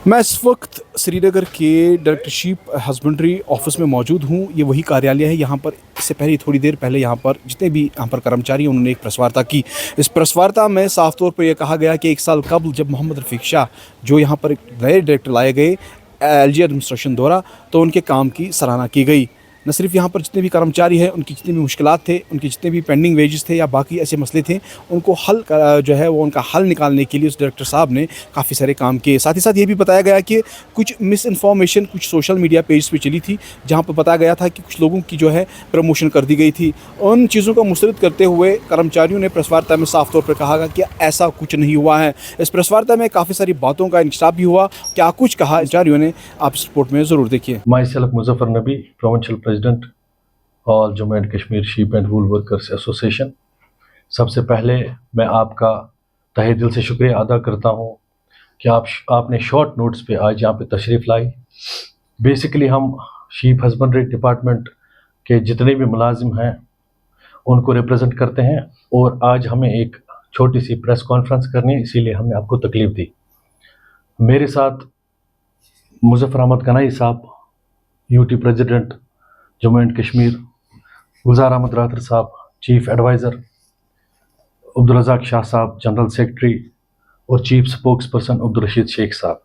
मैं इस वक्त श्रीनगर के डायरेक्टरशिप हस्बेंड्री ऑफिस में मौजूद हूँ। ये वही कार्यालय है। यहाँ पर इससे पहले थोड़ी देर पहले यहाँ पर जितने भी यहाँ पर कर्मचारी हैं उन्होंने एक प्रेस वार्ता की। इस प्रेस वार्ता में साफ तौर पर यह कहा गया कि 1 साल कबल जब मोहम्मद रफ़ीक शाह जो यहाँ पर एक नए डायरेक्टर लाए गए एलजी एडमिनिस्ट्रेशन द्वारा, तो उनके काम की सराहना की गई। न सिर्फ यहाँ पर जितने भी कर्मचारी हैं उनकी जितनी भी मुश्किलात थे, उनके जितने भी पेंडिंग वेजेस थे या बाकी ऐसे मसले थे, उनको जो है वो उनका हल निकालने के लिए उस डायरेक्टर साहब ने काफ़ी सारे काम किए। साथ ही साथ ये भी बताया गया कि कुछ मिस इन्फॉर्मेशन कुछ सोशल मीडिया पेज पे चली थी, जहाँ पर बताया गया था कि कुछ लोगों की जो है प्रमोशन कर दी गई थी। उन चीज़ों को मुस्तरद करते हुए कर्मचारियों ने प्रेस वार्ता में साफ तौर पर कहा कि ऐसा कुछ नहीं हुआ है। इस प्रेस वार्ता में काफ़ी सारी बातों का इंकशाफ भी हुआ। क्या कुछ कहा कर्मचारियों ने, आप इस रिपोर्ट में ज़रूर देखिए। Myself Muzaffar Nabi, Provincial President, all Jammu and Kashmir sheep and wool workers association. सबसे पहले मैं आपका तहे दिल से शुक्रिया अदा करता हूं कि आपने शॉर्ट नोट्स पे आज यहाँ पे तशरीफ़ लाई। बेसिकली हम शीप हस्बेंड्री डिपार्टमेंट के जितने भी मुलाजिम हैं उनको रिप्रेजेंट करते हैं और आज हमें एक छोटी सी प्रेस कॉन्फ्रेंस करनी है, इसीलिए हमने आपको तकलीफ़ दी। मेरे साथ मुज़फ़्फ़र अहमद गनाई साहब, UT president Jammu and Kashmir, Gulzar Ahmad Rather साहब चीफ एडवाइज़र, अब्दुल रज़ाक शाह साहब जनरल सेक्रेटरी और chief spokesperson Abdul Rashid Sheikh साहब।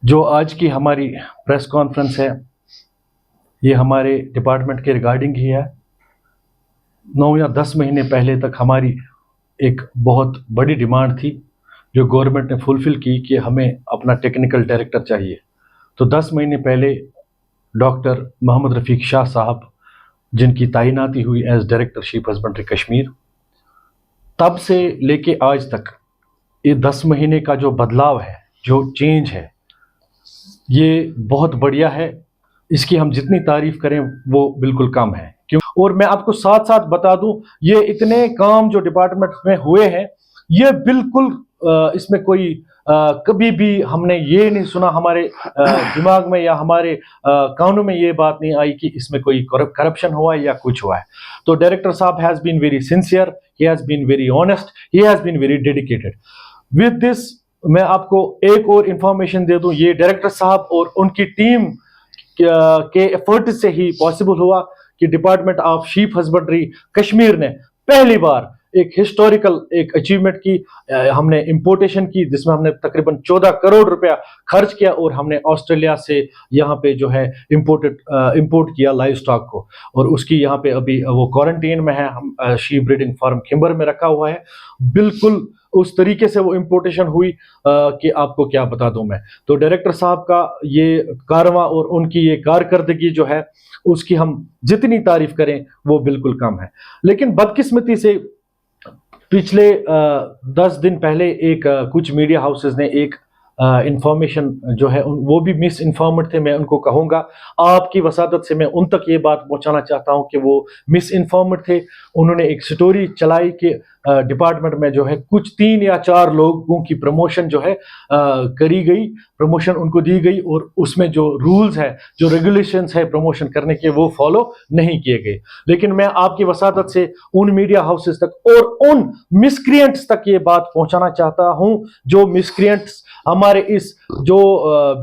जो आज की हमारी प्रेस कॉन्फ्रेंस है ये हमारे डिपार्टमेंट के रिगार्डिंग ही है। 9 या 10 महीने पहले तक हमारी एक बहुत बड़ी डिमांड थी जो गवर्नमेंट ने फुलफ़िल की कि हमें अपना टेक्निकल डायरेक्टर चाहिए। तो 10 महीने पहले डॉक्टर मोहम्मद रफ़ीक शाह साहब जिनकी तैनाती हुई as director sheep husbandry Kashmir, तब से लेके आज तक ये 10 महीने का जो बदलाव है, जो चेंज है, ये बहुत बढ़िया है। इसकी हम जितनी तारीफ़ करें वो बिल्कुल कम है। क्यों? और मैं आपको साथ साथ बता दूं, ये इतने काम जो डिपार्टमेंट में हुए हैं ये बिल्कुल इसमें कोई कभी भी हमने ये नहीं सुना, हमारे दिमाग में या हमारे कानों में ये बात नहीं आई कि इसमें कोई करप्शन हुआ है या कुछ हुआ है। तो डायरेक्टर साहब has been very sincere, he has been very honest, he has been very dedicated. With this मैं आपको एक और इंफॉर्मेशन दे दूं, ये डायरेक्टर साहब और उनकी टीम के एफर्ट से ही पॉसिबल हुआ कि department of sheep husbandry Kashmir ने पहली बार एक हिस्टोरिकल एक अचीवमेंट की। हमने इंपोर्टेशन की जिसमें हमने तकरीबन 14 करोड़ रुपया खर्च किया और हमने ऑस्ट्रेलिया से यहाँ पे जो है इंपोर्ट किया लाइव स्टॉक को, और उसकी यहाँ पे अभी वो क्वारंटीन में है। हम शीप ब्रीडिंग फार्म खिंबर में रखा हुआ है। बिल्कुल उस तरीके से वो इंपोर्टेशन हुई कि आपको क्या बता दूं मैं। तो डायरेक्टर साहब का ये कारवां और उनकी ये कारकर्दगी जो है उसकी हम जितनी तारीफ करें वो बिल्कुल कम है। लेकिन बदकिस्मती से पिछले 10 दिन पहले कुछ मीडिया हाउसेस ने एक इंफॉर्मेशन जो है वो भी मिस इन्फॉर्मेड थे। मैं उनको कहूँगा, आपकी वसादत से मैं उन तक ये बात पहुँचाना चाहता हूँ कि वो मिस इन्फॉर्मेड थे। उन्होंने एक स्टोरी चलाई कि डिपार्टमेंट में जो है कुछ 3 या 4 लोगों की प्रमोशन जो है करी गई, प्रमोशन उनको दी गई और उसमें जो रूल्स है, जो रेगुलेशंस है प्रमोशन करने के, वो फॉलो नहीं किए गए। लेकिन मैं आपकी वसादत से उन मीडिया हाउसेस तक और उन मिसक्रिएंट्स तक ये बात पहुंचाना चाहता हूं जो मिसक्रिएंट्स हमारे इस जो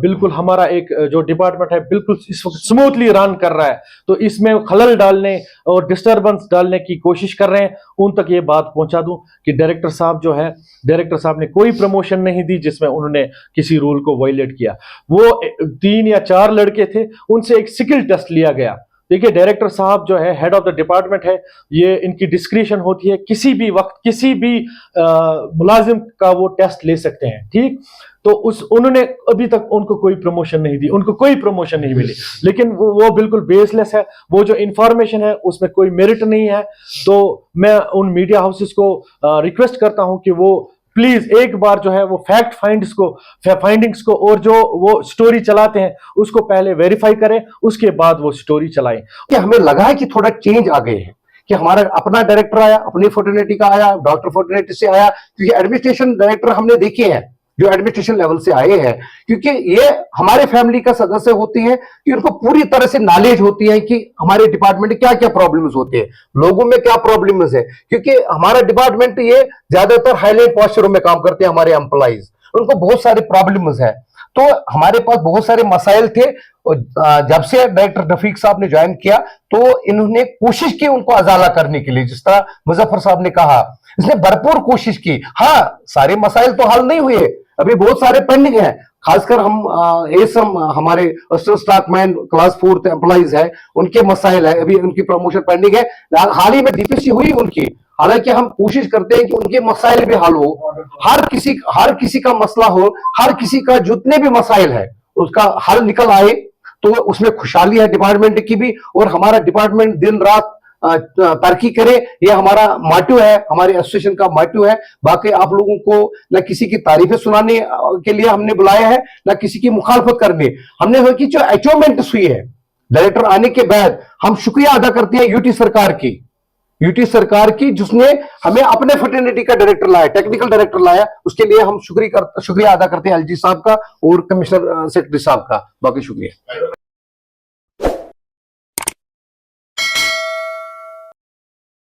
बिल्कुल हमारा एक जो डिपार्टमेंट है बिल्कुल इस वक्त स्मूथली रन कर रहा है, तो इसमें खलल डालने और डिस्टर्बेंस डालने की कोशिश कर रहे हैं, उन तक ये बात पहुंचा दूं कि डायरेक्टर साहब जो है, डायरेक्टर साहब ने कोई प्रमोशन नहीं दी जिसमें उन्होंने किसी रूल को वायलेट किया। वो 3 या 4 लड़के थे, उनसे एक स्किल टेस्ट लिया गया। देखिए, डायरेक्टर साहब जो है हेड ऑफ द डिपार्टमेंट है, ये इनकी डिस्क्रिशन होती है, किसी भी वक्त किसी भी मुलाजिम का वो टेस्ट ले सकते हैं, ठीक। तो उन्होंने अभी तक उनको कोई प्रमोशन नहीं दी, उनको कोई प्रमोशन नहीं मिली। लेकिन वो बिल्कुल बेसलेस है, वो जो इंफॉर्मेशन है उसमें कोई मेरिट नहीं है। तो मैं उन मीडिया हाउसेस को रिक्वेस्ट करता हूं कि वो प्लीज एक बार जो है वो फाइंडिंग्स को और जो वो स्टोरी चलाते हैं उसको पहले वेरीफाई करें, उसके बाद वो स्टोरी चलाएं। कि हमें लगा है कि थोड़ा चेंज आ गए हैं, कि हमारा अपना डायरेक्टर आया, अपनी फर्टिलिटी का आया, डॉक्टर फर्टिलिटी से आया, क्योंकि एडमिनिस्ट्रेशन डायरेक्टर हमने देखे हैं जो एडमिनिस्ट्रेशन लेवल से आए हैं, क्योंकि ये हमारे फैमिली का सदस्य होती है कि उनको पूरी तरह से नॉलेज होती है कि हमारे डिपार्टमेंट में क्या क्या प्रॉब्लम्स होते हैं, लोगों में क्या प्रॉब्लम्स है। क्योंकि हमारा डिपार्टमेंट ये ज्यादातर हाईलाइट पोस्टरों में काम करते हैं हमारे एम्प्लॉइज, उनको बहुत सारे प्रॉब्लम्स है। तो हमारे पास बहुत सारे मसाइल थे। जब से डायरेक्टर रफीक साहब ने ज्वाइन किया तो इन्होंने कोशिश की उनको अजाला करने के लिए, जिस तरह मुजफ्फर साहब ने कहा, इसने भरपूर कोशिश की। हाँ, सारे मसाइल तो हल नहीं हुए, अभी बहुत सारे पेंडिंग हैं। खासकर हम एसएम हमारे स्टॉकमैन क्लास 4 एम्प्लॉइज है, उनके मसाइल है, अभी उनकी प्रमोशन पेंडिंग है। हाल ही में डीपीसी हुई उनकी, हालांकि हम कोशिश करते हैं कि उनके मसाइल भी हल हो, हर किसी का मसला हो, हर किसी का जितने भी मसाइल है उसका हल निकल आए, तो उसमें खुशहाली है डिपार्टमेंट की भी, और हमारा डिपार्टमेंट दिन रात तरक्की करे, ये हमारा मोटिव है, हमारे एसोसिएशन का मोटिव है। बाकी आप लोगों को न किसी की तारीफें सुनाने के लिए हमने बुलाया है, न किसी की मुखालफत करने। हमने की जो अचीवमेंट्स हुई है डायरेक्टर आने के बाद, हम शुक्रिया अदा करते हैं यूटी सरकार की जिसने हमें अपने फर्टिलिटी का डायरेक्टर लाया, टेक्निकल डायरेक्टर लाया। उसके लिए हम शुक्रिया अदा करते हैं एलजी साहब का और कमिश्नर सेक्रेटरी साहब का। बाकी शुक्रिया।